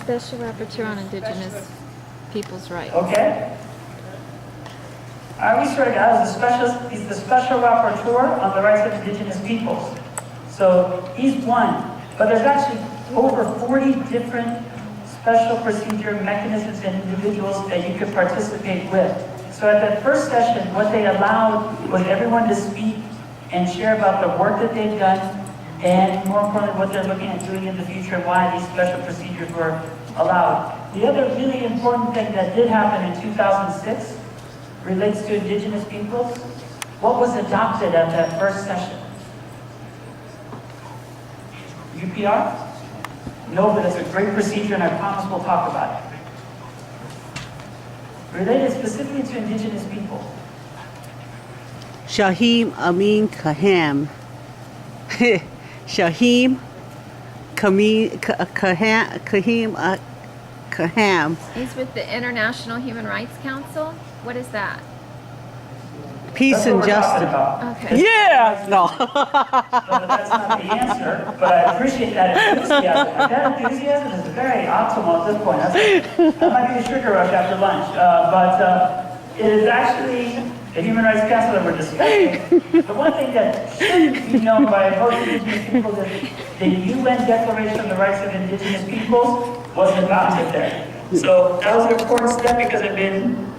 Special Rapporteur on Indigenous Peoples' Rights. Okay. I started out as he's the Special Rapporteur on the rights of Indigenous peoples. So he's one, but there's actually over 40 different special procedure mechanisms and individuals that you could participate with. So at that first session, what they allowed was everyone to speak and share about the work that they've done, and more importantly, what they're looking at doing in the future and why these special procedures were allowed. The other really important thing that did happen in 2006 relates to Indigenous peoples. What was adopted at that first session? UPR? No, but it's a great procedure and I promise we'll talk about it. Related specifically to Indigenous people. Shahim Amin Kaham. Shahim Kaham. He's with the International Human Rights Council. What is that? Peace and justice. Okay. Yeah! No. But that's not the answer, but I appreciate that enthusiasm. That enthusiasm is very optimal at this point. That might be a sugar rush after lunch. But it is actually the Human Rights Council that we're discussing. The one thing that should be known by most Indigenous people is the UN Declaration on the Rights of Indigenous Peoples was adopted there. So that was an important step because it had been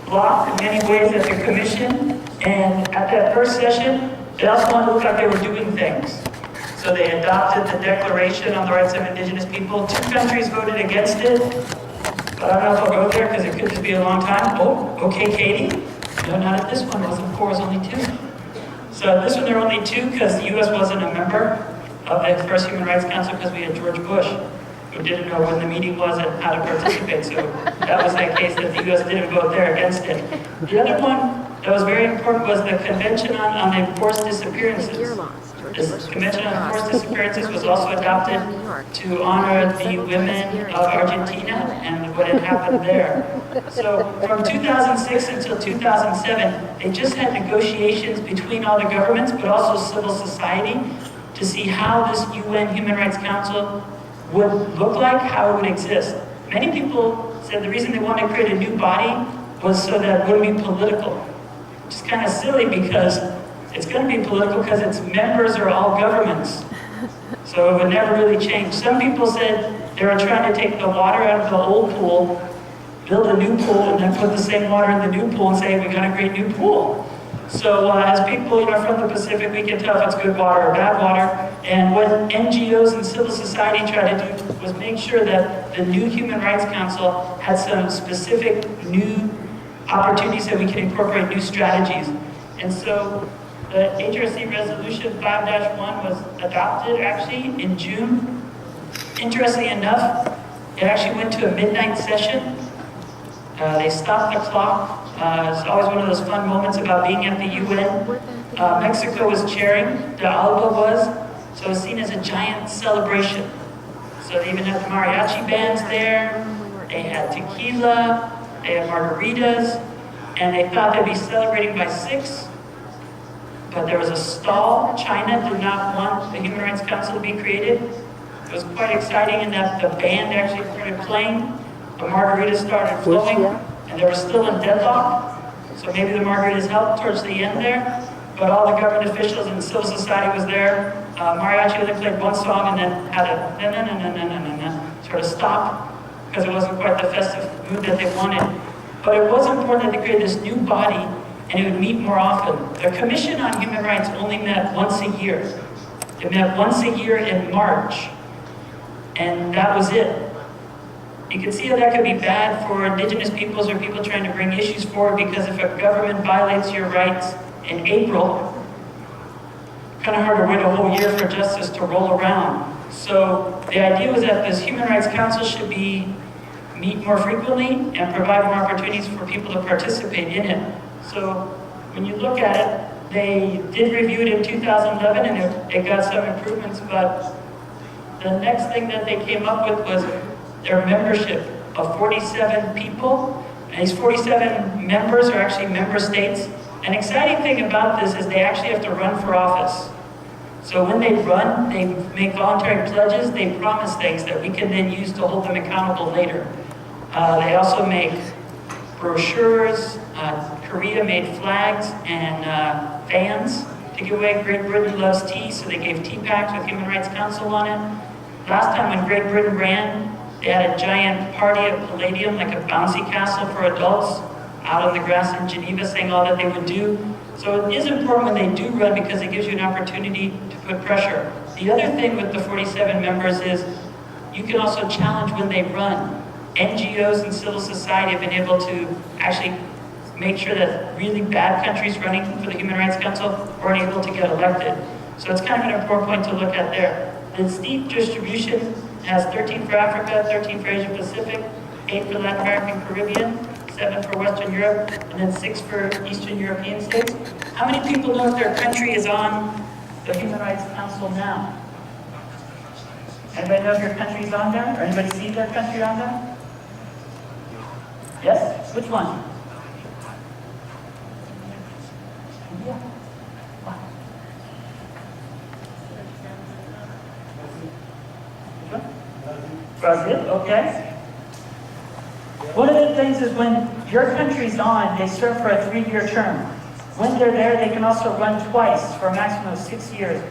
blocked in many ways at the commission, and at that first session, it also looked like they were doing things. So they adopted the Declaration on the Rights of Indigenous People. 2 countries voted against it, but I don't know if I'll go there because it could just be a long time. Oh, okay, Katie. No, not at this one. It wasn't 4, it was only 2. So at this one, there were only 2 because the U.S. wasn't a member of the first Human Rights Council because we had George Bush, who didn't know when the meeting was and how to participate. So that was that case that the U.S. didn't vote there against it. The other one that was very important was the Convention on Enforced Disappearances. This Convention on Enforced Disappearances was also adopted to honor the women of Argentina and what had happened there. So from 2006 until 2007, they just had negotiations between all the governments, but also civil society, to see how this UN Human Rights Council would look like, how it would exist. Many people said the reason they wanted to create a new body was so that it wouldn't be political. Which is kind of silly because it's going to be political because its members are all governments. So it would never really change. Some people said they were trying to take the water out of the old pool, build a new pool, and then put the same water in the new pool and say, we got a great new pool. So as people from the Pacific, we can tell if it's good water or bad water. And what NGOs and civil society tried to do was make sure that the new Human Rights Council had some specific new opportunities that we can incorporate new strategies. And so the HRC Resolution 5-1 was adopted actually in June. Interestingly enough, it actually went to a midnight session. They stopped the clock. It's always one of those fun moments about being at the UN. Mexico was chairing, the ALBA was, so it was seen as a giant celebration. So they even had the mariachi bands there, they had tequila, they had margaritas, and they thought they'd be celebrating by 6, but there was a stall. China did not want the Human Rights Council to be created. It was quite exciting in that the band actually started playing, the margaritas started flowing, and they were still in deadlock. So maybe the margaritas helped towards the end there, but all the government officials and civil society was there. Mariachi only played one song and then had a na-na-na-na-na-na-na sort of stop because it wasn't quite the festive mood that they wanted. But it was important that they created this new body and it would meet more often. The Commission on Human Rights only met once a year. It met once a year in March, and that was it. You can see how that could be bad for Indigenous peoples or people trying to bring issues forward, because if a government violates your rights in April, kind of hard to wait a whole year for justice to roll around. So the idea was that this Human Rights Council should meet more frequently and provide more opportunities for people to participate in it. So when you look at it, they did review it in 2011 and it got some improvements, but the next thing that they came up with was their membership of 47 people. And these 47 members are actually member states. An exciting thing about this is they actually have to run for office. So when they run, they make voluntary pledges, they promise things that we can then use to hold them accountable later. They also make brochures. Korea made flags and fans to give away. Great Britain loves tea, so they gave tea packs with Human Rights Council on it. Last time when Great Britain ran, they had a giant party at Palladium, like a bouncy castle for adults, out on the grass in Geneva, saying all that they would do. So it is important when they do run because it gives you an opportunity to put pressure. The other thing with the 47 members is you can also challenge when they run. NGOs and civil society have been able to actually make sure that really bad countries running for the Human Rights Council weren't able to get elected. So it's kind of an important point to look at there. The steep distribution has 13 for Africa, 13 for Asia Pacific, 8 for Latin America and Caribbean, 7 for Western Europe, and then 6 for Eastern European states. How many people know if their country is on the Human Rights Council now? Anybody know if your country is on there? Or anybody see their country on there? Yes? Which one? Yeah. What? Which one? Brazil, okay. One of the things is when your country's on, they serve for a 3-year term. When they're there, they can also run twice for a maximum of 6 years.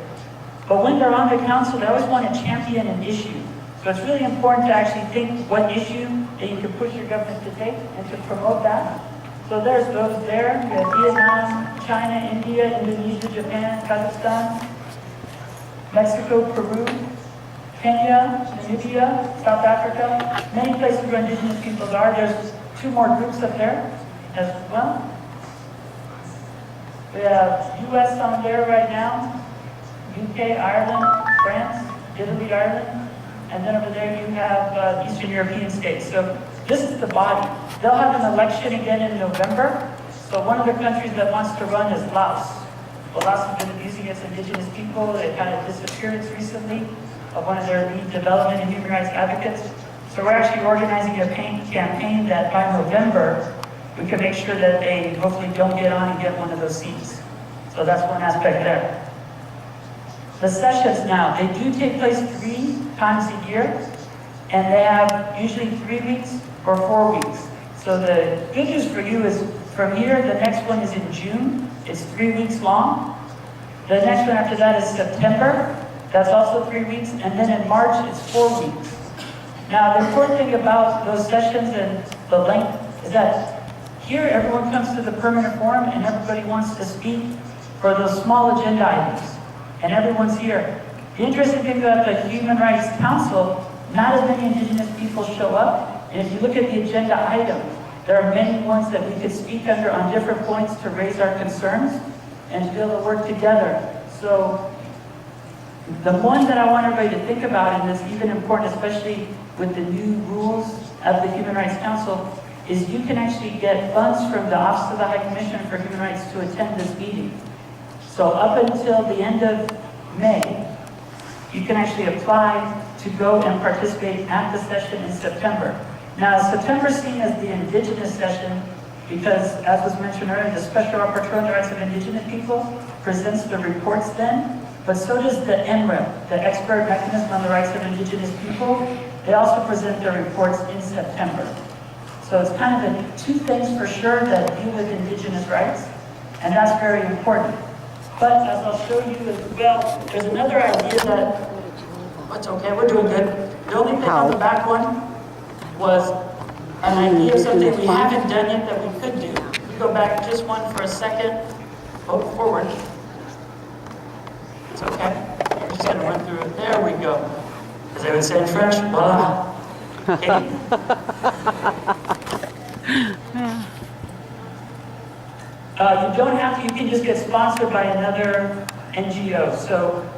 But when they're on the council, they always want to champion an issue. So it's really important to actually think what issue that you can push your government to take and to promote that. So there's those there. You have Vietnam, China, India, Indonesia, Japan, Kazakhstan, Mexico, Peru, Kenya, Namibia, South Africa, many places where indigenous peoples are. There's 2 more groups up there as well. We have US on there right now, UK, Ireland, France, Italy, Ireland, and then over there you have Eastern European states. So this is the body. They'll have an election again in November. So one of the countries that wants to run is Laos. Well, Laos has been abusing its indigenous people. They had a disappearance recently of one of their lead development and human rights advocates. So we're actually organizing a campaign that by November, we can make sure that they hopefully don't get on and get one of those seats. So that's one aspect there. The sessions now, they do take place 3 times a year, and they have usually 3 weeks or 4 weeks. So the good news for you is from here, the next one is in June. It's 3 weeks long. The next one after that is September. That's also 3 weeks. And then in March, it's 4 weeks. Now, the important thing about those sessions and the length is that here everyone comes to the permanent forum and everybody wants to speak for those small agenda items. And everyone's here. The interesting thing about the Human Rights Council, not as many indigenous people show up. And if you look at the agenda item, there are many ones that we could speak under on different points to raise our concerns and to be able to work together. So the one that I want everybody to think about, and that's even important, especially with the new rules of the Human Rights Council, is you can actually get funds from the Office of the High Commissioner for Human Rights to attend this meeting. So up until the end of May, you can actually apply to go and participate at the session in September. Now, September is seen as the Indigenous session because, as was mentioned earlier, the Special Rapporteur on the Rights of Indigenous People presents the reports then, but so does the NREP, the Expert Mechanism on the Rights of Indigenous People. They also present their reports in September. So it's kind of the 2 things for sure that deal with indigenous rights, and that's very important. But as I'll show you as well, there's another idea that, it's okay, we're doing good. The only thing on the back one was an idea of something we haven't done yet that we could do. We go back just one for a second, vote forward. It's okay. We're just gonna run through it. There we go. As they would say in French, voila. Okay. You don't have to, you can just get sponsored by another NGO. So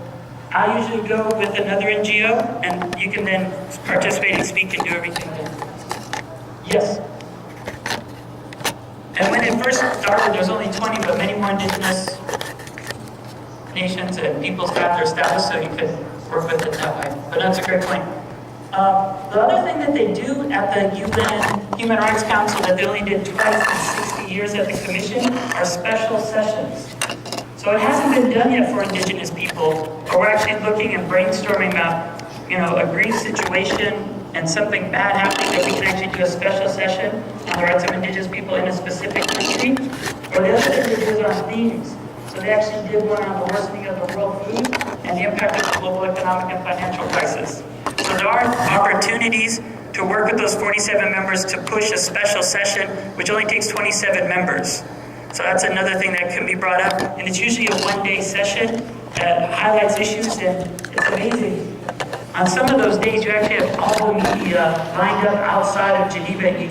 I usually go with another NGO, and you can then participate and speak and do everything there. Yes? And when it first started, there was only 20, but many more indigenous nations and peoples got their status, so you could work with it that way. But that's a great point. The other thing that they do at the UN Human Rights Council that they only did twice in 60 years at the Commission are special sessions. So it hasn't been done yet for Indigenous people, but we're actually looking and brainstorming about, a grief situation and something bad happening that we can actually do a special session on the rights of Indigenous people in a specific country. Or the other thing is on themes. So they actually did one on the worsening of the world food and the impact of the global economic and financial crisis. So there are opportunities to work with those 47 members to push a special session, which only takes 27 members. So that's another thing that can be brought up. And it's usually a one-day session that highlights issues, and it's amazing. On some of those days, you actually have all the media lined up outside of Geneva, and you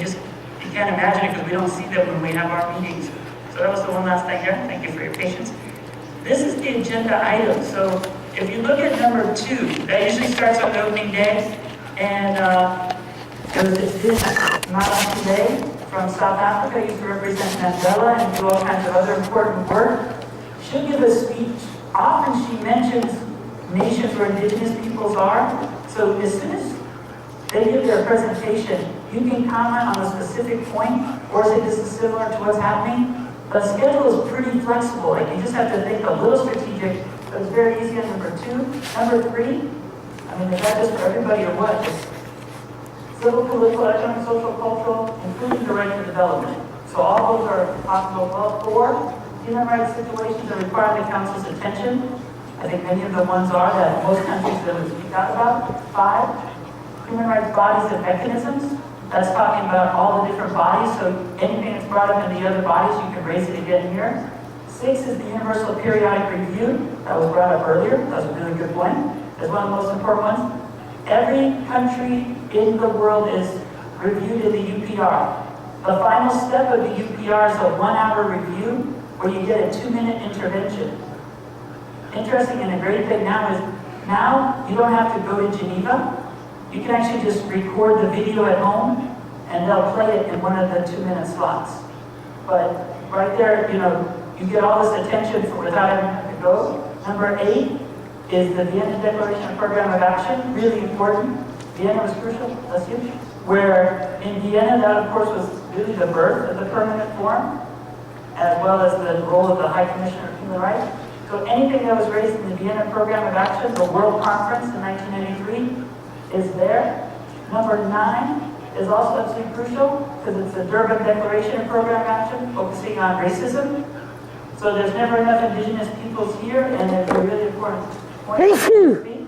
can't imagine it because we don't see them when we have our meetings. So that was the one last thing there. Thank you for your patience. This is the agenda item. So if you look at number 2, that usually starts on opening day, and it was this Madam today from South Africa, used to represent Mandela and do all kinds of other important work. She'll give a speech. Often she mentions nations where Indigenous peoples are. So as soon as they give their presentation, you can comment on a specific point or say this is similar to what's happening. The schedule is pretty flexible. Like you just have to think a little strategic, but it's very easy on number 2. Number 3, is that just for everybody or what? It's civil, political, economic, social, cultural, including the right to development. So all those are possible. Well, 4, human rights situations that require the Council's attention. I think many of the ones are that most countries that we speak out about. 5, human rights bodies and mechanisms. That's talking about all the different bodies, so anything that's brought up in the other bodies, you can raise it again here. 6 is the Universal Periodic Review. That was brought up earlier. That was a really good point. It's one of the most important ones. Every country in the world is reviewed in the UPR. The final step of the UPR is a 1-hour review where you get a 2-minute intervention. Interesting and a great thing now is, now you don't have to go to Geneva. You can actually just record the video at home and they'll play it in one of the 2-minute slots. But right there, you get all this attention without having to go. Number 8 is the Vienna Declaration and Program of Action, really important. Vienna was crucial, that's huge. Where in Vienna, that of course was really the birth of the permanent forum, as well as the role of the High Commissioner of Human Rights. So anything that was raised in the Vienna Program of Action, the World Conference in 1993, is there. Number 9 is also absolutely crucial because it's the Durban Declaration and Program of Action, focusing on racism. So there's never enough Indigenous peoples here, and it's a really important point to speak.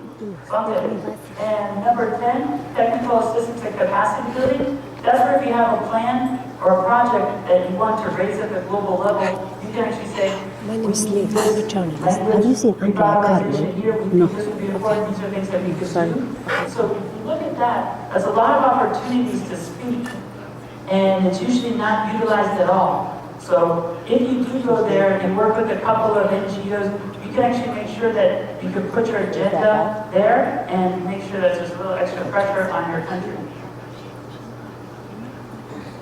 And number 10, technical assistance and capacity building. That's where if you have a plan or a project that you want to raise at the global level, you can actually say, My name is Liv, I'm a journalist. Have you seen Uncle Carmen? No. This would be important. These are things that we could do. So if you look at that, there's a lot of opportunities to speak, and it's usually not utilized at all. So if you do go there and work with a couple of NGOs, you can actually make sure that you can put your agenda there and make sure that there's a little extra pressure on your country.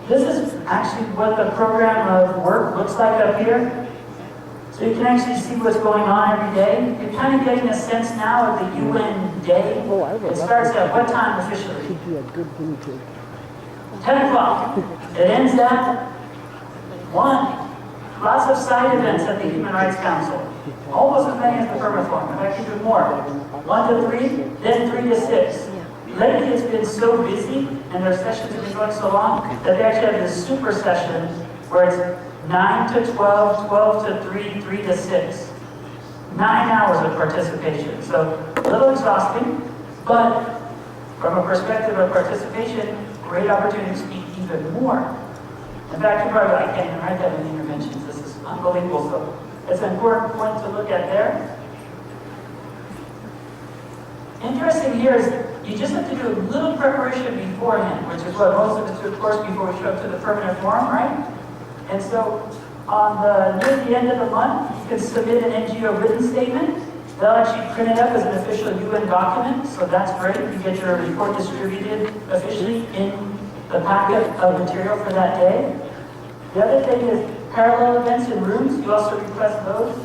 This is actually what the program of work looks like up here. So you can actually see what's going on every day. You're kind of getting a sense now of the UN day. It starts at what time officially? 10 o'clock. It ends at 1. Lots of side events at the Human Rights Council. Almost as many as the Perma Forum. In fact, even more. 1 to 3, then 3 to 6. Lately, it's been so busy, and their sessions have been going so long, that they actually have this super session where it's 9 to 12, 12 to 3, 3 to 6. 9 hours of participation. So a little exhausting, but from a perspective of participation, great opportunity to speak even more. In fact, you're probably like, I can't even write that many interventions. This is unbelievable. So it's an important point to look at there. Interesting here is you just have to do a little preparation beforehand, which is what most of us do, of course, before we show up to the permanent forum, right? And so near the end of the month, you can submit an NGO written statement. They'll actually print it up as an official UN document, so that's great. You get your report distributed officially in the packet of material for that day. The other thing is parallel events in rooms. You also request those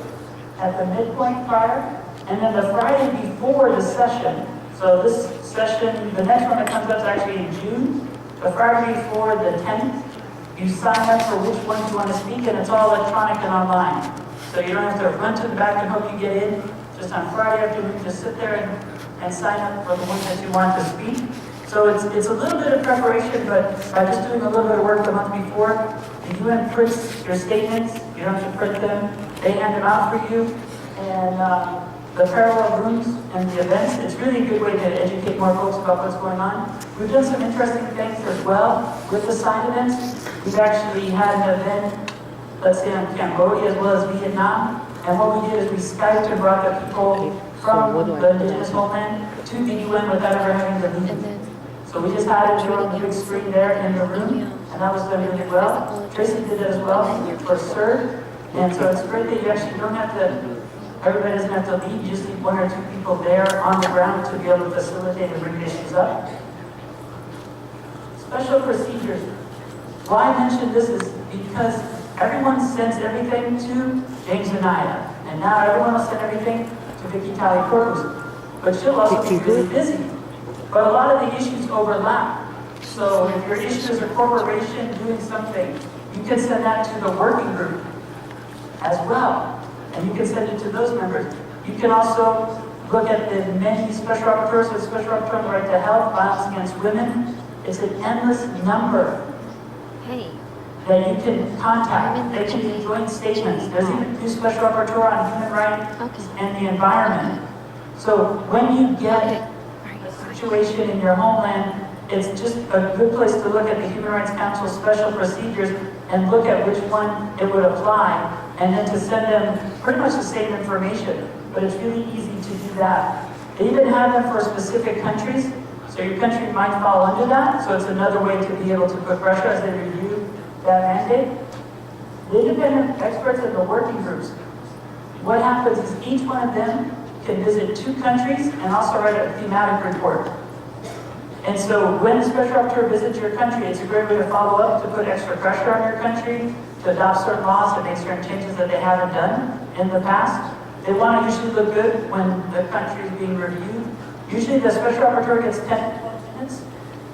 at the midpoint prior. And then the Friday before the session, so this session, the next one that comes up is actually in June. The Friday before the 10th, you sign up for which ones you want to speak, and it's all electronic and online. So you don't have to run to the back and hope you get in. Just on Friday afternoon, just sit there and sign up for the one that you want to speak. So it's a little bit of preparation, but by just doing a little bit of work the month before, the UN prints your statements. You don't have to print them. They hand them out for you. And the parallel rooms and the events, it's really a good way to educate more folks about what's going on. We've done some interesting things as well with the side events. We've actually had an event, let's say, in Cambodia as well as Vietnam. And what we did is we Skyped and brought the people from the indigenous homeland to the UN without ever having to leave. And then So we just had it on the big screen there in the room, and that was done really well. Tracy did it as well for CERD. And so it's great that you actually don't have to, everybody doesn't have to leave, you just need one or two people there on the ground to be able to facilitate and bring issues up. Special procedures. Why I mention this is because everyone sends everything to James and Ida, and now everyone will send everything to Vicky Talley Corpus. But she'll also be really busy. But a lot of the issues overlap. So if your issue is a corporation doing something, you can send that to the working group as well. And you can send it to those members. You can also look at the many special rapporteurs with special rapporteur on the right to health, violence against women. It's an endless number hey, that you can contact. They can be joint statements. There's even a new special rapporteur on human rights and the environment. So when you get a situation in your homeland, it's just a good place to look at the Human Rights Council special procedures and look at which one it would apply, and then to send them pretty much the same information. But it's really easy to do that. They even have them for specific countries, so your country might fall under that, so it's another way to be able to put pressure as they review that mandate. The independent experts in the working groups, what happens is each one of them can visit 2 countries and also write a thematic report. And so when the special rapporteur visits your country, it's a great way to follow up, to put extra pressure on your country, to adopt certain laws, to make certain changes that they haven't done in the past. They want to usually look good when the country is being reviewed. Usually the special rapporteur gets 10 minutes,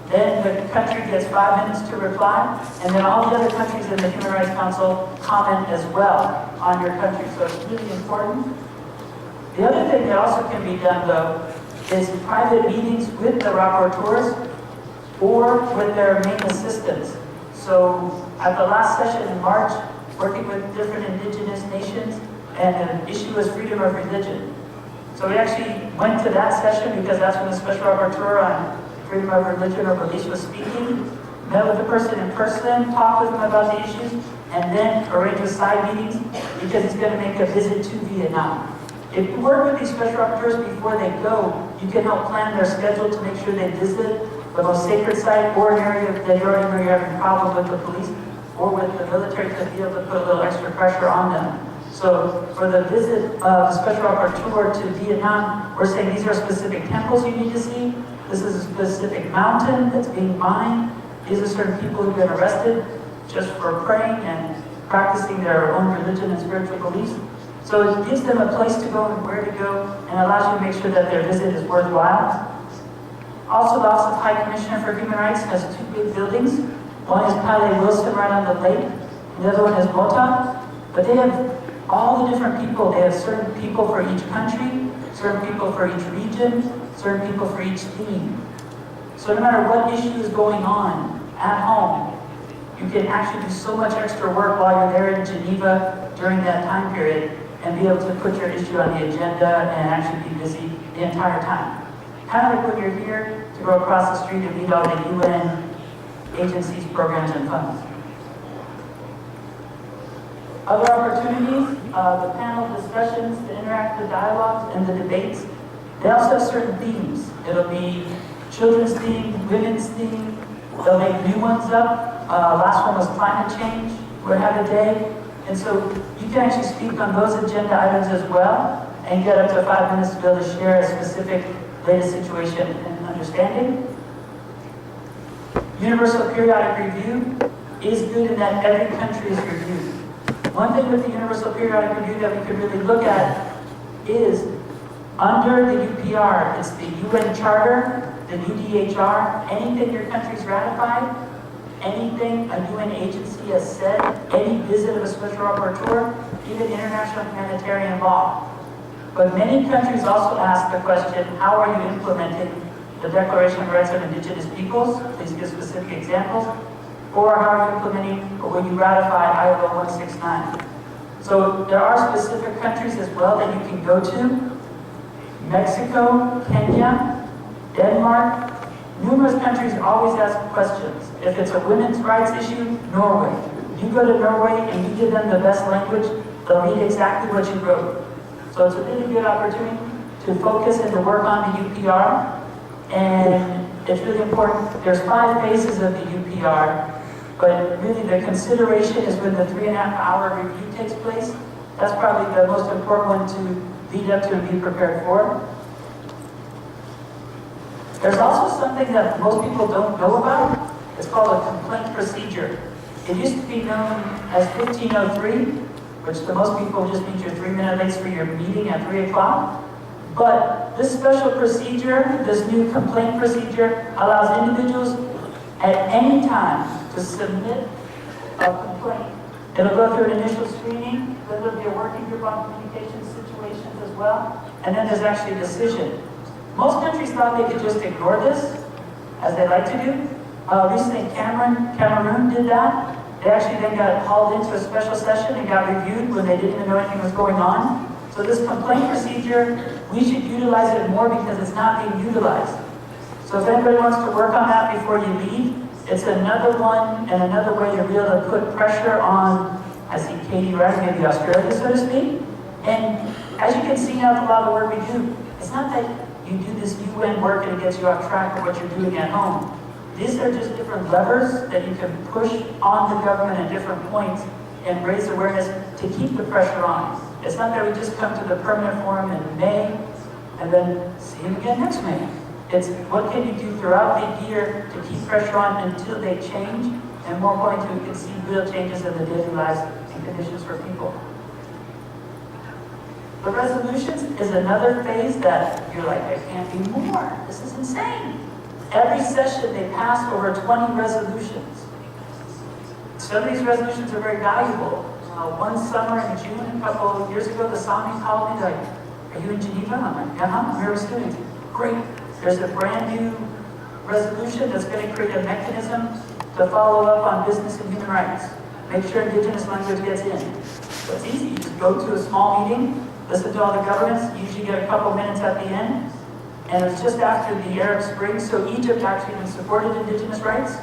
then the country gets 5 minutes to reply, and then all the other countries in the Human Rights Council comment as well on your country. So it's really important. The other thing that also can be done, though, is private meetings with the rapporteurs or with their main assistants. So at the last session in March, working with different indigenous nations, and an issue was freedom of religion. So we actually went to that session because that's when the special rapporteur on freedom of religion or beliefs was speaking, met with the person in person, talked with them about the issues, and then arranged side meetings because he's going to make a visit to Vietnam. If you work with these special rapporteurs before they go, you can help plan their schedule to make sure they visit the most sacred site or an area that you already know you're having a problem with the police or with the military to be able to put a little extra pressure on them. So for the visit of the special rapporteur to Vietnam, we're saying these are specific temples you need to see. This is a specific mountain that's being mined. These are certain people who've been arrested just for praying and practicing their own religion and spiritual beliefs. So it gives them a place to go and where to go, and allows you to make sure that their visit is worthwhile. Also, the Office of High Commissioner for Human Rights has 2 big buildings. One is Palais Wilson right on the lake, and the other one is Mota. But they have all the different people. They have certain people for each country, certain people for each region, certain people for each theme. So no matter what issue is going on at home, you can actually do so much extra work while you're there in Geneva during that time period and be able to put your issue on the agenda and actually be busy the entire time. Kind of like when you're here to go across the street and meet all the UN agencies, programs, and funds. Other opportunities, the panel discussions, the interactive dialogues, and the debates. They also have certain themes. It'll be children's theme, women's theme. They'll make new ones up. Last one was climate change. We'll have a day. And so you can actually speak on those agenda items as well and get up to 5 minutes to be able to share a specific latest situation and understanding. Universal periodic review is good in that every country is reviewed. One thing with the Universal Periodic Review that we could really look at is under the UPR, it's the UN Charter, the UDHR, anything your country's ratified, anything a UN agency has said, any visit of a special rapporteur, even international humanitarian law. But many countries also ask the question, how are you implementing the Declaration of Rights of Indigenous Peoples? Please give specific examples. Or how are you implementing, or will you ratify ILO 169? So there are specific countries as well that you can go to. Mexico, Kenya, Denmark, numerous countries always ask questions. If it's a women's rights issue, Norway. You go to Norway and you give them the best language, they'll read exactly what you wrote. So it's a really good opportunity to focus and to work on the UPR. And it's really important. There's 5 phases of the UPR, but really the consideration is when the 3.5-hour review takes place. That's probably the most important one to lead up to and be prepared for. There's also something that most people don't know about. It's called a complaint procedure. It used to be known as 1503, which to most people just means you're 3 minutes late for your meeting at 3 o'clock. But this special procedure, this new complaint procedure, allows individuals at any time to submit a complaint. It'll go through an initial screening, then there'll be a working group on communication situations as well, and then there's actually a decision. Most countries thought they could just ignore this, as they like to do. Recently Cameroon did that. They actually then got hauled into a special session and got reviewed when they didn't even know anything was going on. So this complaint procedure, we should utilize it more because it's not being utilized. So if anybody wants to work on that before you leave, it's another one and another way to be able to put pressure on, I see Katie right, maybe Australia, so to speak. And as you can see now with a lot of the work we do, it's not that you do this UN work and it gets you off track of what you're doing at home. These are just different levers that you can push on the government at different points and raise awareness to keep the pressure on. It's not that we just come to the permanent forum in May and then see them again next May. It's what can you do throughout the year to keep pressure on until they change, and more importantly, we can see real changes in the daily lives and conditions for people. The resolutions is another phase that you're like, I can't do more. This is insane. Every session they pass over 20 resolutions. Some of these resolutions are very valuable. One summer in June, a couple of years ago, the Sami called me like, are you in Geneva? I'm like, yeah, we're students. Great. There's a brand new resolution that's going to create a mechanism to follow up on business and human rights. Make sure indigenous language gets in. So it's easy. You just go to a small meeting, listen to all the governments, you usually get a couple minutes at the end. And it was just after the Arab Spring, so Egypt actually even supported indigenous rights.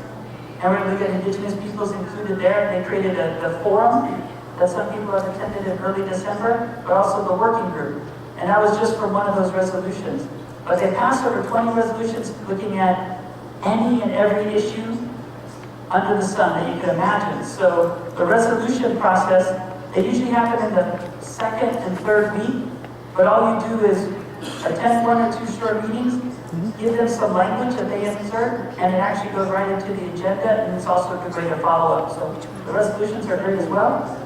And we're going to get indigenous peoples included there. They created a forum that some people have attended in early December, but also the working group. And that was just for one of those resolutions. But they passed over 20 resolutions looking at any and every issue under the sun that you could imagine. So the resolution process, they usually happen in the second and third week, but all you do is attend 1 or 2 short meetings, give them some language that they insert, and it actually goes right into the agenda, and it's also a good way to follow up. So the resolutions are great as well.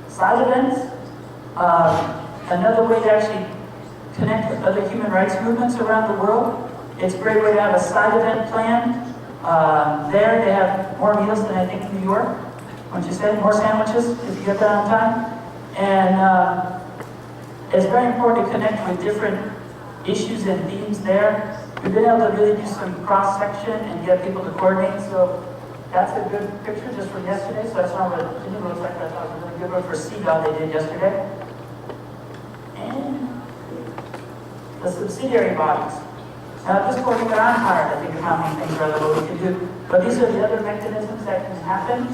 Side events, another way to actually connect with other human rights movements around the world. It's a great way to have a side event planned. There they have more meals than I think in New York. Won't you say? More sandwiches if you get that on time. And it's very important to connect with different issues and themes there. We've been able to really do some cross-section and get people to coordinate. So that's a good picture just from yesterday. So that's not what it looks like. That's not a really good one for CDAW they did yesterday. And the subsidiary bodies. Now at this point, I'm tired, I think, of how many things are there what we can do. But these are the other mechanisms that can happen.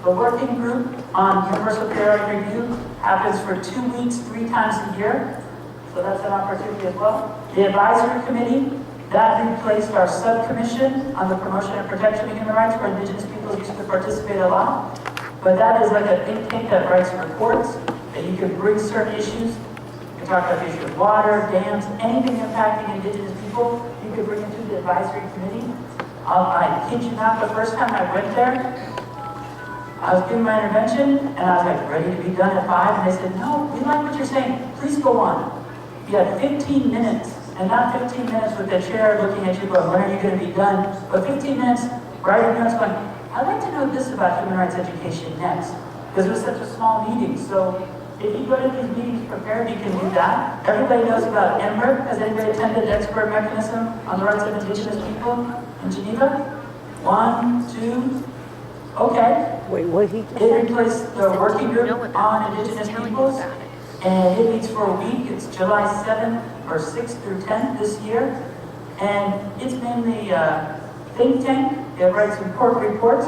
The working group on universal periodic review happens for 2 weeks, 3 times a year. So that's an opportunity as well. The advisory committee, that replaced our subcommission on the promotion and protection of human rights, where indigenous peoples used to participate a lot. But that is like a think tank that writes reports, that you can bring certain issues. You can talk about the issue of water, dams, anything impacting indigenous people, you can bring it to the advisory committee. I kid you not, the first time I went there, I was giving my intervention, and I was like, ready to be done at 5, and they said, no, we like what you're saying, please go on. You had 15 minutes and not 15 minutes with the chair looking at you going, when are you going to be done? But 15 minutes, writing notes going, I'd like to know this about human rights education next. Because it was such a small meeting. So if you go to these meetings prepared, you can do that. Everybody knows about EMBER. Has anybody attended the expert mechanism on the rights of indigenous people in Geneva? 1, 2, okay. Wait, what he just It said? replaced the working group know about on it. I'm just indigenous telling you peoples. about it. And it meets for a week. It's July 7th or 6th through 10th this year. And it's mainly a think tank. It writes important reports.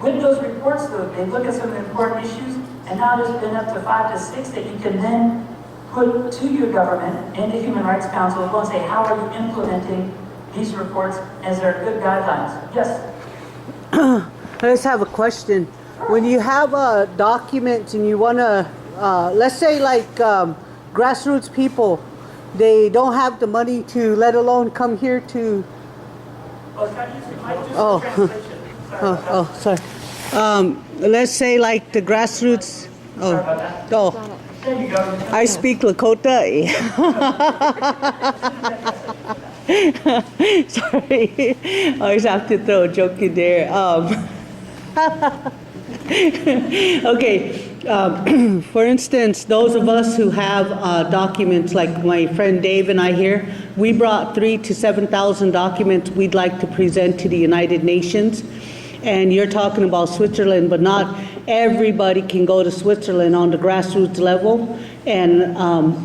With those reports, though, they look at some of the important issues, and now there's been up to 5 to 6 that you can then put to your government and the Human Rights Council and go and say, how are you implementing these reports as they're good guidelines? Yes? I just have a question. When you have documents and you want to, let's say like grassroots people, they don't have the money to, let alone come here to. Well, can I use the mic just Oh. for translation? Sorry about that. Sorry. Let's say like the grassroots. Sorry about that. Oh, There you go. I speak Lakota. Sorry, I always have to throw a joke in there. Okay, for instance, those of us who have documents, like my friend Dave and I here, we brought 3,000 to 7,000 documents we'd like to present to the United Nations. And you're talking about Switzerland, but not everybody can go to Switzerland on the grassroots level. And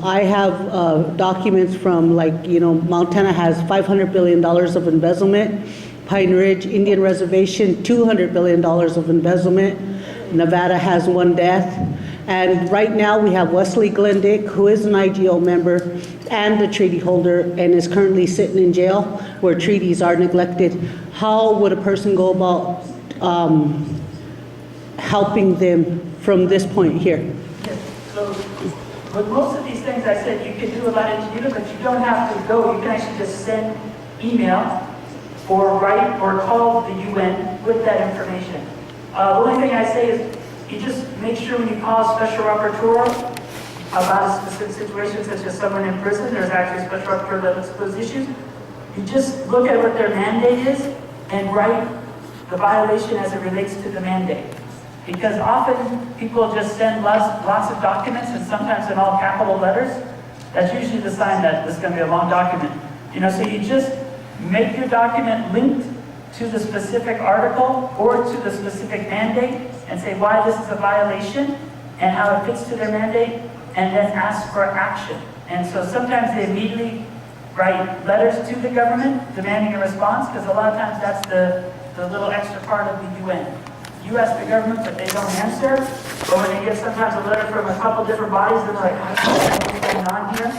I have documents from, like, you know, Montana has $500 billion of embezzlement. Pine Ridge Indian Reservation, $200 billion of embezzlement. Nevada has 1 death. And right now we have Wesley Glendick, who is an IGO member and a treaty holder and is currently sitting in jail where treaties are neglected. How would a person go about helping them from this point here? Yes. So with most of these things I said, you can do a lot in Geneva, but you don't have to go. You can actually just send email or write or call the UN with that information. The only thing I say is you just make sure when you call a special rapporteur about a specific situation, such as someone in prison, there's actually a special rapporteur that looks at those issues. You just look at what their mandate is and write the violation as it relates to the mandate. Because often people just send lots of documents, and sometimes in all capital letters. That's usually the sign that this is going to be a long document. You know, so you just make your document linked to the specific article or to the specific mandate and say why this is a violation and how it fits to their mandate, and then ask for action. And so sometimes they immediately write letters to the government demanding a response, because a lot of times that's the little extra part of the UN. You ask the government, but they don't answer. But when they get sometimes a letter from a couple different bodies, they're like, what's going on here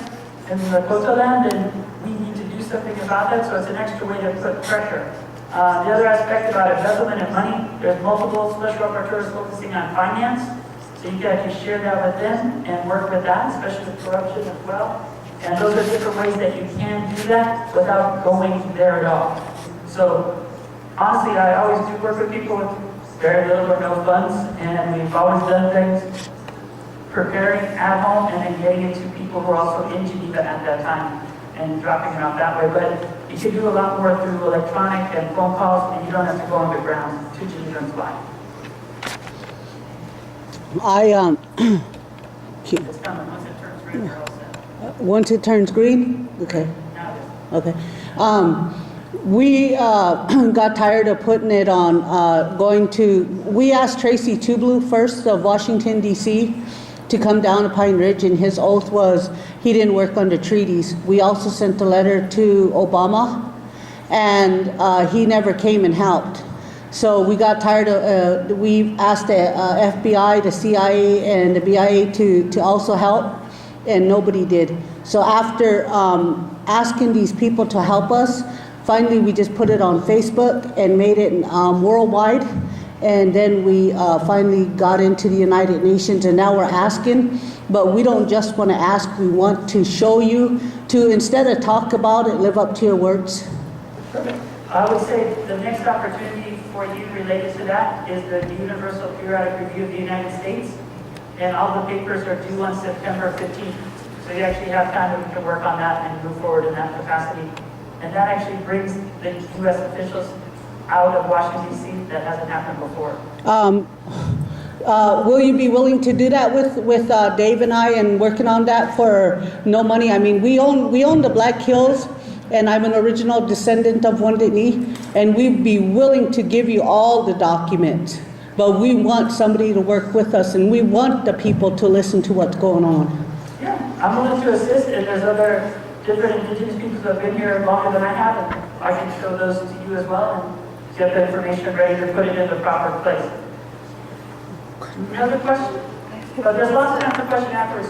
in the Lakota land, and we need to do something about that. So it's an extra way to put pressure. The other aspect about embezzlement and money, there's multiple special rapporteurs focusing on finance. So you can actually share that with them and work with that, especially with corruption as well. And those are different ways that you can do that without going there at all. So honestly, I always do work with people with very little or no funds, and we've always done things preparing at home and then getting it to people who are also in Geneva at that time and dropping it off that way. But you can do a lot more through electronic and phone calls, and you don't have to go on the ground to Geneva and fly. It's coming. Once it turns red, we're all set. Once it turns green? Okay. Now it is. Okay. We got tired of putting it on we asked Tracy Tublu first of Washington, D.C. to come down to Pine Ridge, and his oath was he didn't work under treaties. We also sent a letter to Obama, and he never came and helped. So we got tired of, we asked the FBI, the CIA, and the BIA to also help, and nobody did. So after asking these people to help us, finally we just put it on Facebook and made it worldwide. And then we finally got into the United Nations, and now we're asking, but we don't just want to ask, we want to show you to, instead of talk about it, live up to your words. Perfect. I would say the next opportunity for you related to that is the Universal Periodic Review of the United States, and all the papers are due on September 15th. So you actually have time to work on that and move forward in that capacity. And that actually brings the U.S. officials out of Washington, D.C. That hasn't happened before. Will you be willing to do that with Dave and I and working on that for no money? I mean, we own the Black Hills, and I'm an original descendant of Wounded Knee, and we'd be willing to give you all the documents. But we want somebody to work with us, and we want the people to listen to what's going on. Yeah, I'm willing to assist, and there's other different indigenous peoples that have been here longer than I have, and I can show those to you as well and get the information ready to put it in the proper place. Another question? But there's lots of time for question afterwards.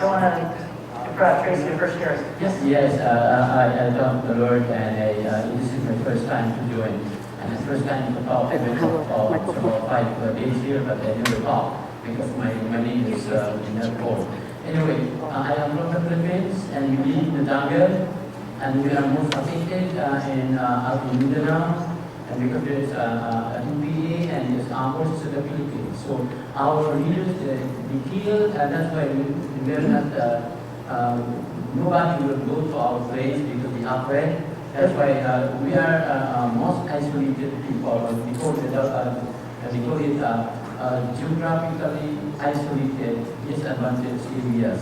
I want to grab Tracy and first Harris. Yes, I love the Lord, and this is my first time to join. And it's first time to talk with about 5 days here, but I never talk because my name is not called. Anyway, I am from the Philippines, and we live in the jungle, and we are most affected out in Mindanao, and because there is NPA and there's armed to the Philippines. So our leaders be killed, and that's why we are not, nobody will go to our place because they are afraid. That's why we are most isolated people. We call it geographically isolated, disadvantaged areas.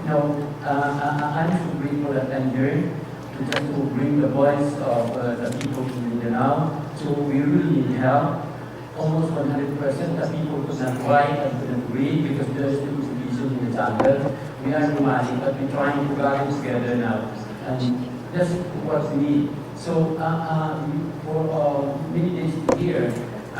Now, I'm so grateful that I'm here to bring the voice of the people in Mindanao. So we really need help. Almost 100% the people could not write and couldn't read because there is no division in the jungle. We are nomadic, but we're trying to gather together now. And that's what we need. So for many days here, I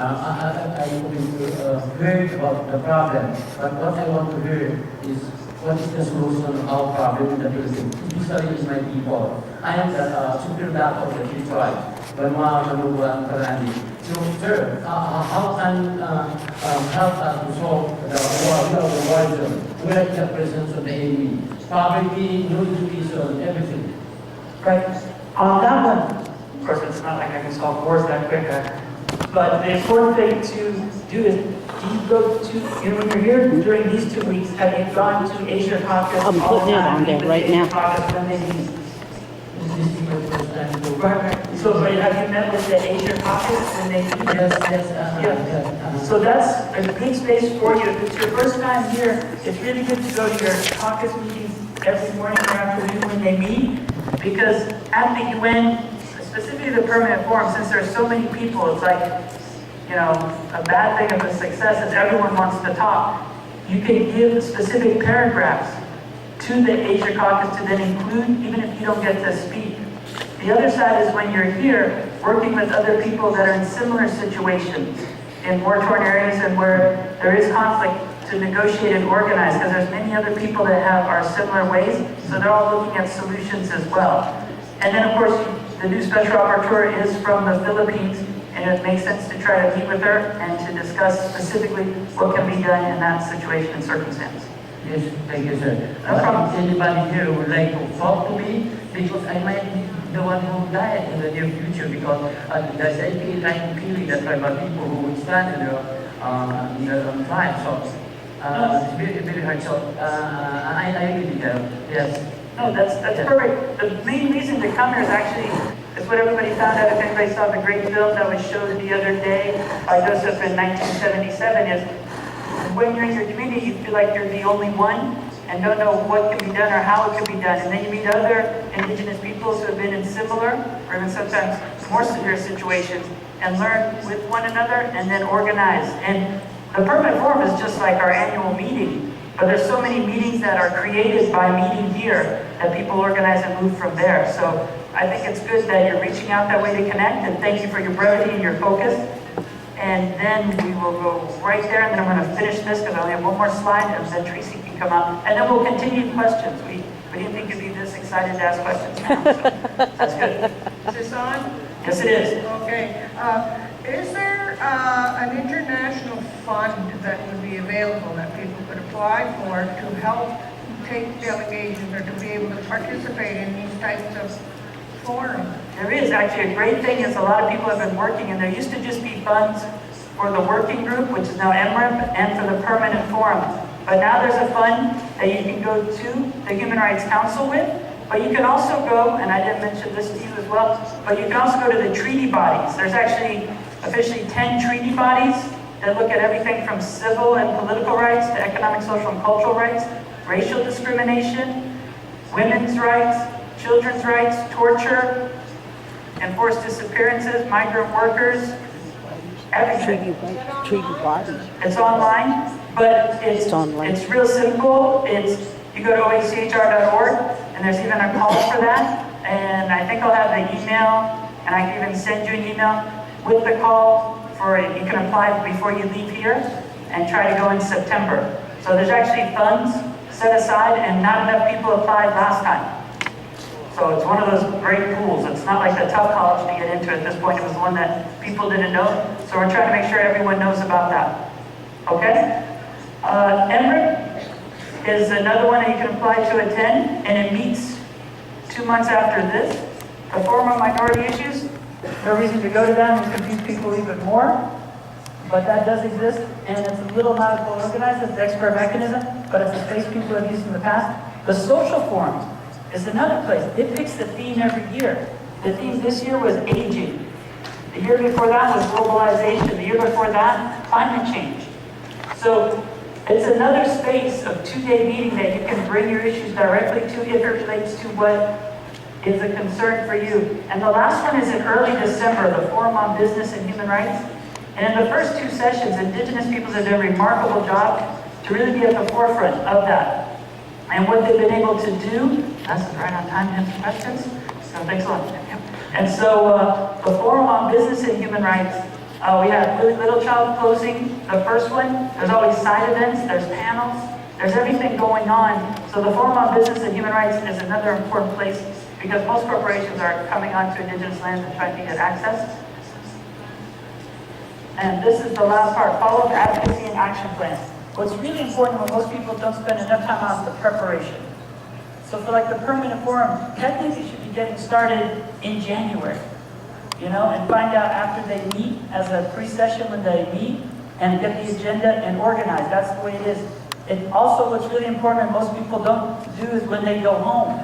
heard about the problem, but what I want to hear is what is the solution of our problem in the Philippines. Usually is my people. I am the super doctor of the three tribes, Banwa, Manuwa, and Parani. So, sir, how can help us to solve the war zone without the presence of the enemy? Poverty, no education, everything. Right. On that one, of course, it's not like I can solve wars that quick. But the important thing to do is, do you go to, when you're here during these 2 weeks, have you gone to Asia Caucus? I'm putting it on there right now. Caucus when they meet? Right. So, but have you met with the Asia Caucus when they meet? Yes. So that's a good space for you. If it's your first time here, it's really good to go to your caucus meetings every morning or afternoon when they meet. Because at the UN, specifically the permanent forum, since there's so many people, it's like, a bad thing of a success is everyone wants to talk. You can give specific paragraphs to the Asia Caucus to then include, even if you don't get to speak. The other side is when you're here, working with other people that are in similar situations, in war-torn areas and where there is conflict, to negotiate and organize, because there's many other people that are similar ways, so they're all looking at solutions as well. And then, of course, the new special rapporteur is from the Philippines, and it makes sense to try to meet with her and to discuss specifically what can be done in that situation and circumstance. Yes, thank you, sir. No problem. If anybody here would like to talk to me, because I might be the one who died in the near future, because there's 89 killing the tribal people who would stand in their own time. So it's very, very hard. So I really help. Yes. No, that's perfect. The main reason to come here is actually, it's what everybody found out. If anybody saw the great film that was showed the other day by Joseph in 1977, is when you're in your community, you feel like you're the only one and don't know what can be done or how it can be done. And then you meet other indigenous peoples who have been in similar or even sometimes more severe situations and learn with one another and then organize. And the Permanent Forum is just like our annual meeting, but there's so many meetings that are created by meeting here that people organize and move from there. So I think it's good that you're reaching out that way to connect, and thank you for your brevity and your focus. And then we will go right there, and then I'm going to finish this because I only have one more slide, and then Tracy can come up. And then we'll continue questions. We didn't think you'd be this excited to ask questions now, so that's good. Is this on? Yes, it is. Okay. Is there an international fund that would be available that people could apply for to help take delegations or to be able to participate in these types of forums? There is actually a great thing is a lot of people have been working, and there used to just be funds for the working group, which is now MRIP, and for the permanent forum. But now there's a fund that you can go to the Human Rights Council with, but you can also go, and I didn't mention this to you as well, but you can also go to the treaty bodies. There's actually officially 10 treaty bodies that look at everything from civil and political rights to economic, social, and cultural rights, racial discrimination, women's rights, children's rights, torture, enforced disappearances, migrant workers, everything. Treaty body. It's online, but It's online. it's real simple. You go to oachr.org, and there's even a call for that. And I think I'll have the email, and I can even send you an email with the call for it. You can apply before you leave here and try to go in September. So there's actually funds set aside, and not enough people applied last time. So it's one of those great pools. It's not like the tough college to get into at this point. It was one that people didn't know. So we're trying to make sure everyone knows about that. Okay? MRIC is another one that you can apply to attend, and it meets 2 months after this. The Forum on Minority Issues, no reason to go to that and confuse people even more. But that does exist, and it's a little not as well organized as the expert mechanism, but it's a space people have used in the past. The Social Forum is another place. It picks the theme every year. The theme this year was aging. The year before that was globalization. The year before that, climate change. So it's another space of 2-day meeting that you can bring your issues directly to if it relates to what is a concern for you. And the last one is in early December, the Forum on Business and Human Rights. And in the first 2 sessions, Indigenous peoples have done a remarkable job to really be at the forefront of that. And what they've been able to do, that's right on time to answer questions, so thanks a lot. And so the Forum on Business and Human Rights, we had Willie Littlechild closing the first one. There's always side events, there's panels, there's everything going on. So the Forum on Business and Human Rights is another important place because most corporations are coming onto Indigenous lands and trying to get access. And this is the last part, follow-up advocacy and action plans. What's really important when most people don't spend enough time on is the preparation. So for like the permanent forum, technically you should be getting started in January, you know, and find out after they meet as a pre-session when they meet and get the agenda and organize. That's the way it is. And also what's really important and most people don't do is when they go home.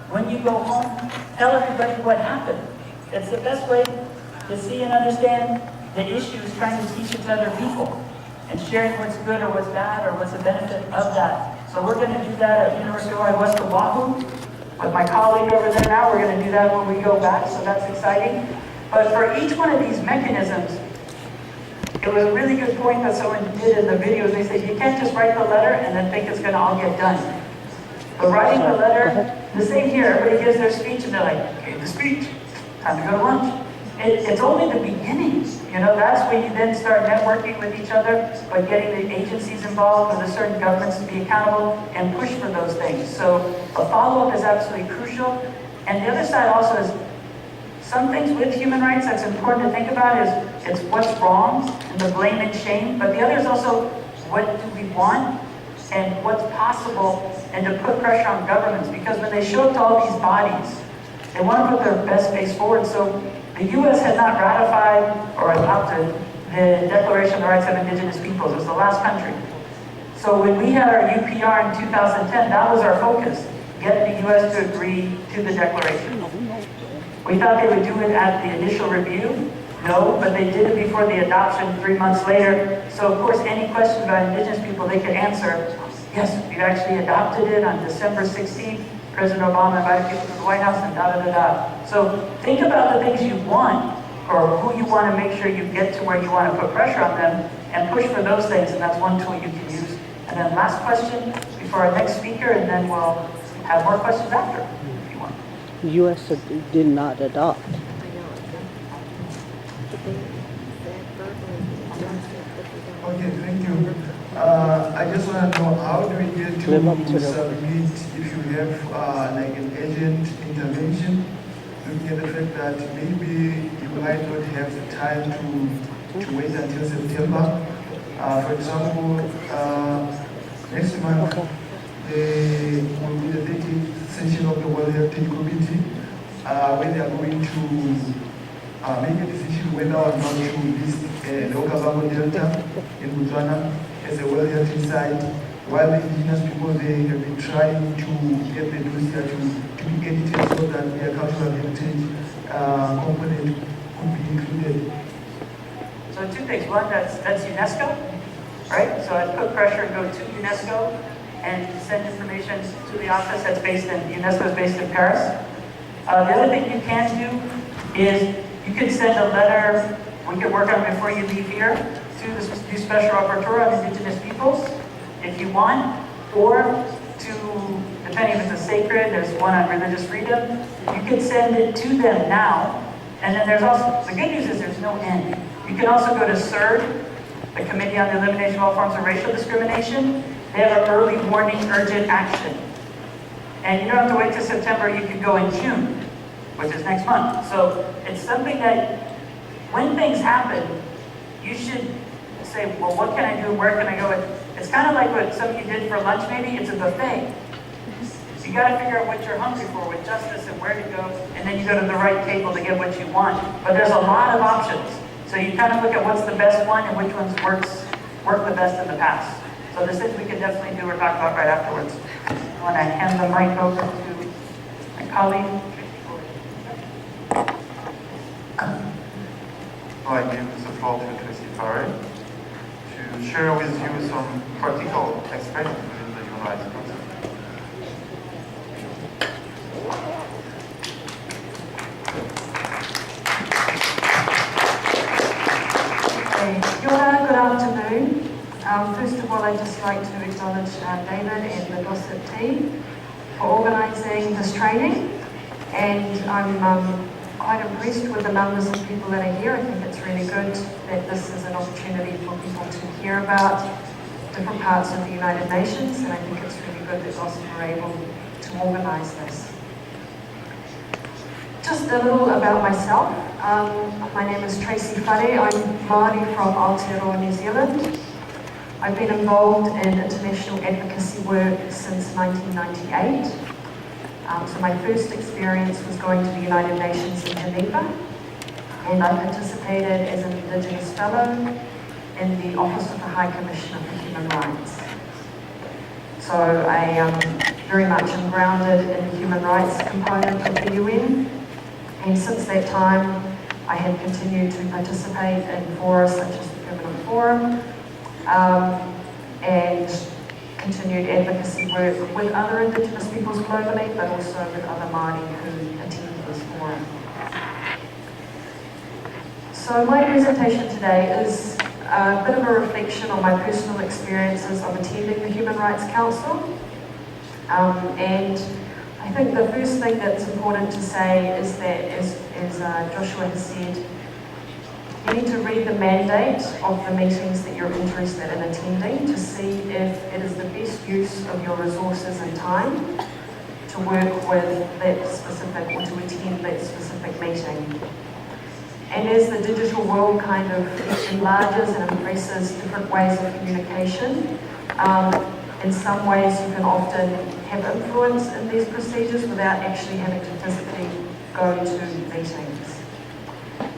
When you go home, tell everybody what happened. It's the best way to see and understand the issues, trying to teach it to other people and sharing what's good or what's bad or what's the benefit of that. So we're going to do that at University of Hawaii West Oahu with my colleague over there now. We're going to do that when we go back, so that's exciting. But for each one of these mechanisms, it was a really good point that someone did in the videos. They said, you can't just write the letter and then think it's going to all get done. But writing the letter, the same here, everybody gives their speech and they're like, okay, the speech, time to go to lunch. It's only the beginning, you know, that's when you then start networking with each other by getting the agencies involved or the certain governments to be accountable and push for those things. So a follow-up is absolutely crucial. And the other side also is some things with human rights that's important to think about is it's what's wrong and the blame and shame, but the other is also what do we want and what's possible and to put pressure on governments because when they show up to all these bodies, they want to put their best face forward. So the U.S. had not ratified or adopted the Declaration of the Rights of Indigenous Peoples. It was the last country. So when we had our UPR in 2010, that was our focus, get the U.S. to agree to the Declaration. We thought they would do it at the initial review. No, but they did it before the adoption 3 months later. So of course, any questions about Indigenous people, they could answer, yes, we actually adopted it on December 16th. President Obama invited people to the White House and da-da-da-da. So think about the things you want or who you want to make sure you get to where you want to put pressure on them and push for those things, and that's one tool you can use. And then last question before our next speaker, and then we'll have more questions after, if you want. U.S. did not adopt. Okay, thank you. I just want to know how do we get to submit if you have like an agent intervention, looking at the fact that maybe you might not have the time to wait until September. For example, next month there will be the 30th session of the World Heritage Committee where they are going to make a decision whether or not to list the Okavango Delta in Botswana as a World Heritage Site. while the indigenous people there have been trying to get the dossier to be edited so that their cultural heritage component could be included. So two things. One, that's UNESCO, right? So I'd put pressure and go to UNESCO and send information to the office that's based in, UNESCO is based in Paris. The other thing you can do is you can send a letter, we can work on it before you leave here, to the new Special Rapporteur on Indigenous Peoples, if you want, or to, depending if it's a sacred, there's one on religious freedom, you can send it to them now. And then there's also, the good news is there's no end. You can also go to CERD, the Committee on the Elimination of All Forms of Racial Discrimination. They have an early warning urgent action. And you don't have to wait till September, you could go in June, which is next month. So it's something that when things happen, you should say, well, what can I do? Where can I go? It's kind of like what some of you did for lunch maybe, it's a buffet. You got to figure out what you're hungry for with justice and where to go, and then you go to the right table to get what you want. But there's a lot of options. So you kind of look at what's the best one and which ones work the best in the past. So this is we can definitely do or talk about right afterwards. When I hand the mic over to my colleague. I give the floor to Tracy Farrell to share with you some practical experience within the Human Rights Council. Good afternoon. First of all, I'd just like to acknowledge David and the GOSSIP team for organising this training. And I'm quite impressed with the numbers of people that are here. I think it's really good that this is an opportunity for people to hear about different parts of the United Nations, and I think it's really good that GOSSIP are able to organise this. Just a little about myself. My name is Tracy Whare. I'm Māori from Aotearoa, New Zealand. I've been involved in international advocacy work since 1998. So my first experience was going to the United Nations in Geneva, and I participated as an Indigenous Fellow in the Office of the High Commissioner for Human Rights. So I very much am grounded in the human rights component of the UN, and since that time I had continued to participate in fora such as the Permanent Forum, and continued advocacy work with other Indigenous peoples globally, but also with other Māori who attend this forum. So my presentation today is a bit of a reflection on my personal experiences of attending the Human Rights Council. And I think the first thing that's important to say is that, as Joshua has said, you need to read the mandate of the meetings that you're interested in attending to see if it is the best use of your resources and time to work with that specific, or to attend that specific meeting. And as the digital world kind of enlarges and embraces different ways of communication, in some ways you can often have influence in these procedures without actually having to physically go to meetings.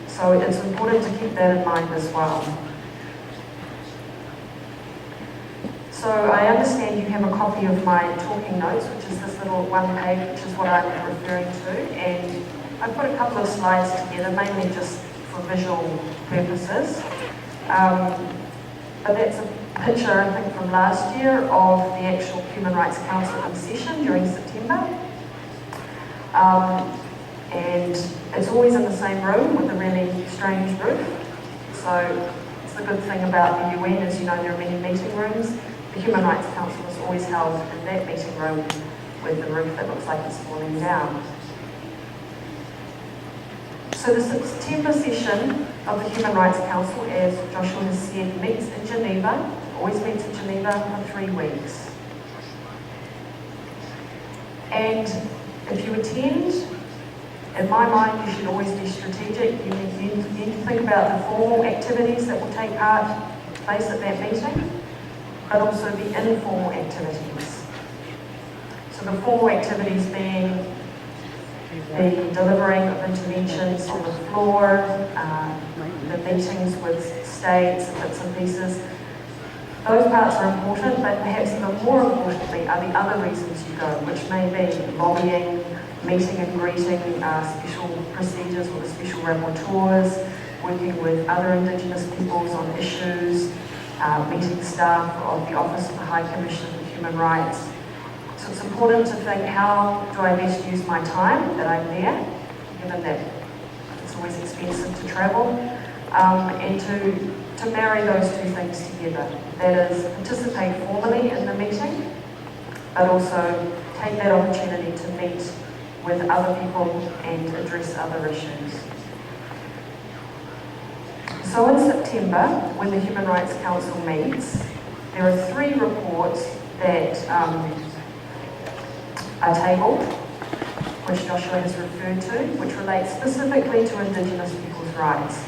So it's important to keep that in mind as well. So I understand you have a copy of my talking notes, which is this little one page, which is what I'm referring to. And I put a couple of slides together, mainly just for visual purposes. But that's a picture, I think, from last year of the actual Human Rights Council in session during September. And it's always in the same room with a really strange roof. So it's the good thing about the UN is, you know, there are many meeting rooms. The Human Rights Council is always held in that meeting room with the roof that looks like it's falling down. So the September session of the Human Rights Council, as Joshua has said, meets in Geneva, always meets in Geneva for 3 weeks. And if you attend, in my mind, you should always be strategic. You need to think about the formal activities that will take place at that meeting, but also the informal activities. So the formal activities being the delivering of interventions on the floor, the meetings with states and bits and pieces. Those parts are important, but perhaps even more importantly are the other reasons you go, which may be lobbying, meeting and greeting, special procedures with the special rapporteurs, working with other Indigenous peoples on issues, meeting staff of the Office of the High Commissioner for Human Rights. So it's important to think, how do I best use my time that I'm there, given that it's always expensive to travel, and to marry those two things together. That is, participate formally in the meeting, but also take that opportunity to meet with other people and address other issues. So in September, when the Human Rights Council meets, there are 3 reports that are tabled, which Joshua has referred to, which relate specifically to Indigenous people's rights.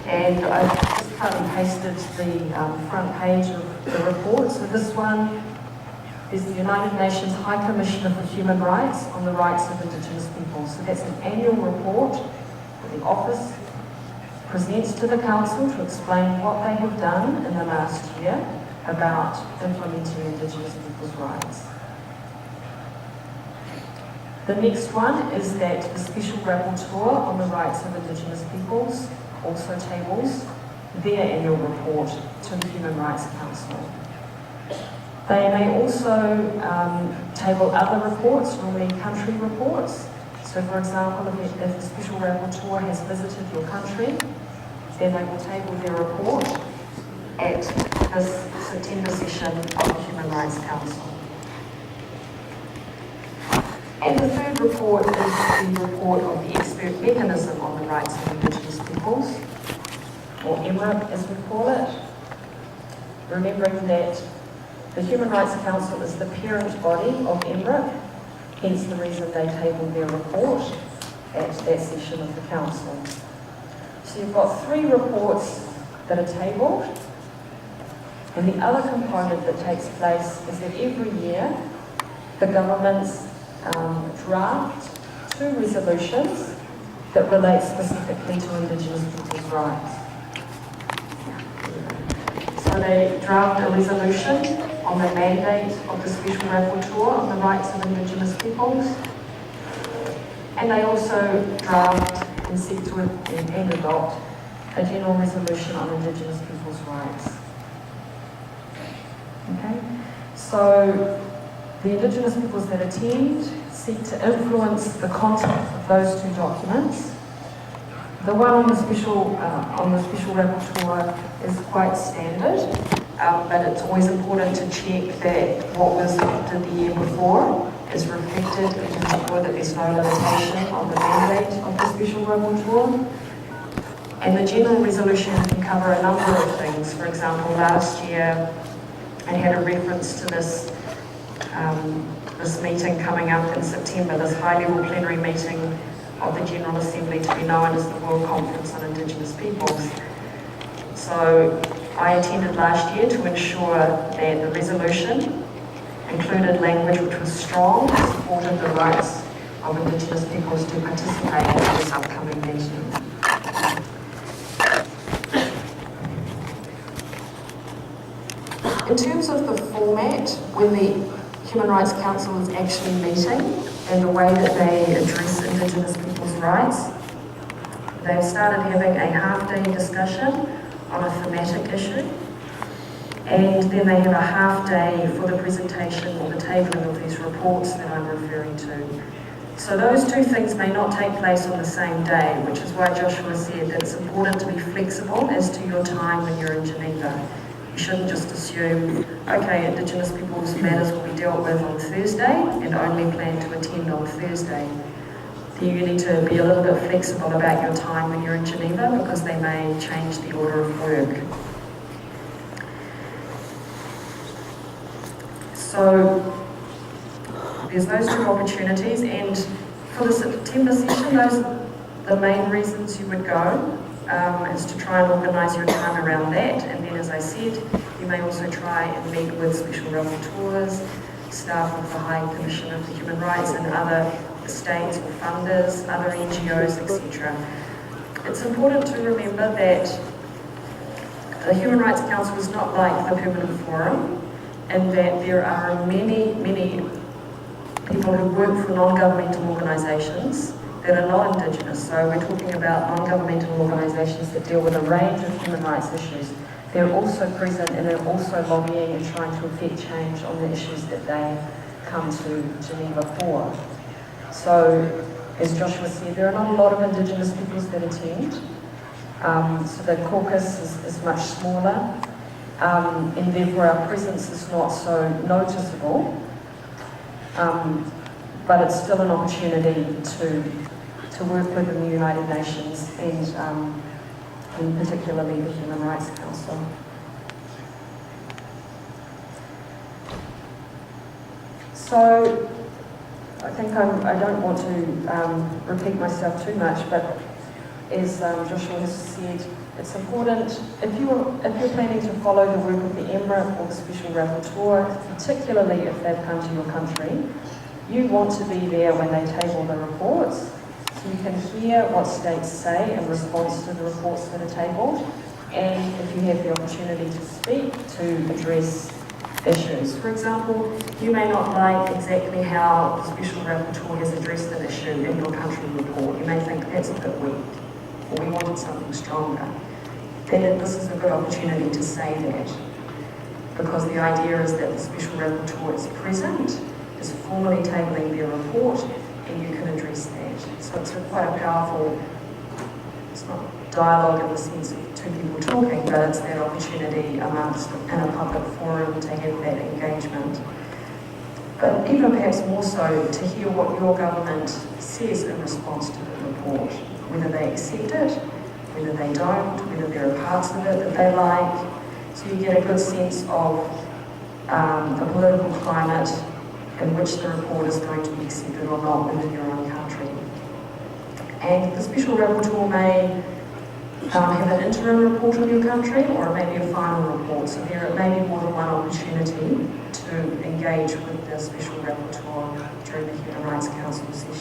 And I've just cut and pasted the front page of the report. So this one is the United Nations High Commissioner for Human Rights on the Rights of Indigenous Peoples. So that's an annual report that the office presents to the Council to explain what they have done in the last year about implementing Indigenous people's rights. The next one is that the Special Rapporteur on the Rights of Indigenous Peoples also tables their annual report to the Human Rights Council. They may also table other reports, normally country reports. So for example, if the Special Rapporteur has visited your country, then they will table their report at this September session of the Human Rights Council. And the third report is the report of the Expert Mechanism on the Rights of Indigenous Peoples, or MRIP as we call it, remembering that the Human Rights Council is the parent body of MRIP, hence the reason they tabled their report at that session of the Council. So you've got 3 reports that are tabled, and the other component that takes place is that every year the governments draft 2 resolutions that relate specifically to Indigenous people's rights. So they draft a resolution on the mandate of the Special Rapporteur on the Rights of Indigenous Peoples, and they also draft and seek to and adopt a general resolution on Indigenous people's rights. Okay, so the Indigenous peoples that attend seek to influence the content of those 2 documents. The one on the Special Rapporteur is quite standard, but it's always important to check that what was adopted the year before is reflected and to ensure that there's no limitation on the mandate of the Special Rapporteur. And the general resolution can cover a number of things. For example, last year it had a reference to this meeting coming up in September, this high-level plenary meeting of the General Assembly to be known as the World Conference on Indigenous Peoples. So I attended last year to ensure that the resolution included language which was strong and supported the rights of Indigenous peoples to participate in this upcoming meeting. In terms of the format, when the Human Rights Council is actually meeting and the way that they address Indigenous people's rights, they've started having a half-day discussion on a thematic issue, and then they have a half-day for the presentation or the tabling of these reports that I'm referring to. So those 2 things may not take place on the same day, which is why Joshua said that it's important to be flexible as to your time when you're in Geneva. You shouldn't just assume, okay, Indigenous people's matters will be dealt with on Thursday and only plan to attend on Thursday. You need to be a little bit flexible about your time when you're in Geneva because they may change the order of work. So there's those 2 opportunities, and for the September session, those are the main reasons you would go. Is to try and organise your time around that, and then as I said, you may also try and meet with Special Rapporteurs, staff of the High Commissioner for Human Rights and other states or funders, other NGOs, etc. It's important to remember that The Human Rights Council is not like the Permanent Forum, in that there are many, many people who work for non-governmental organisations that are not Indigenous. So we're talking about non-governmental organisations that deal with a range of human rights issues. They're also present and they're also lobbying and trying to effect change on the issues that they come to Geneva for. So, as Joshua said, there are not a lot of Indigenous peoples that attend. So the caucus is much smaller, and therefore our presence is not so noticeable. But it's still an opportunity to work within the United Nations and particularly the Human Rights Council. So I think I don't want to repeat myself too much, but as Joshua has said, it's important, if you're planning to follow the work of the MRIP or the Special Rapporteur, particularly if they've come to your country, you want to be there when they table the reports, so you can hear what states say in response to the reports that are tabled, and if you have the opportunity to speak, to address issues. For example, you may not like exactly how the Special Rapporteur has addressed an issue in your country report. You may think that's a bit weak, or we wanted something stronger. Then this is a good opportunity to say that, because the idea is that the Special Rapporteur is present, is formally tabling their report, and you can address that. So it's quite a powerful, it's not dialogue in the sense of two people talking, but it's that opportunity amongst, in a public forum, to have that engagement. But even perhaps more so, to hear what your government says in response to the report, whether they accept it, whether they don't, whether there are parts of it that they like. So you get a good sense of the political climate in which the report is going to be accepted or not within your own country. And the Special Rapporteur may have an interim report of your country, or it may be a final report. So there may be more than one opportunity to engage with the Special Rapporteur during the Human Rights Council session.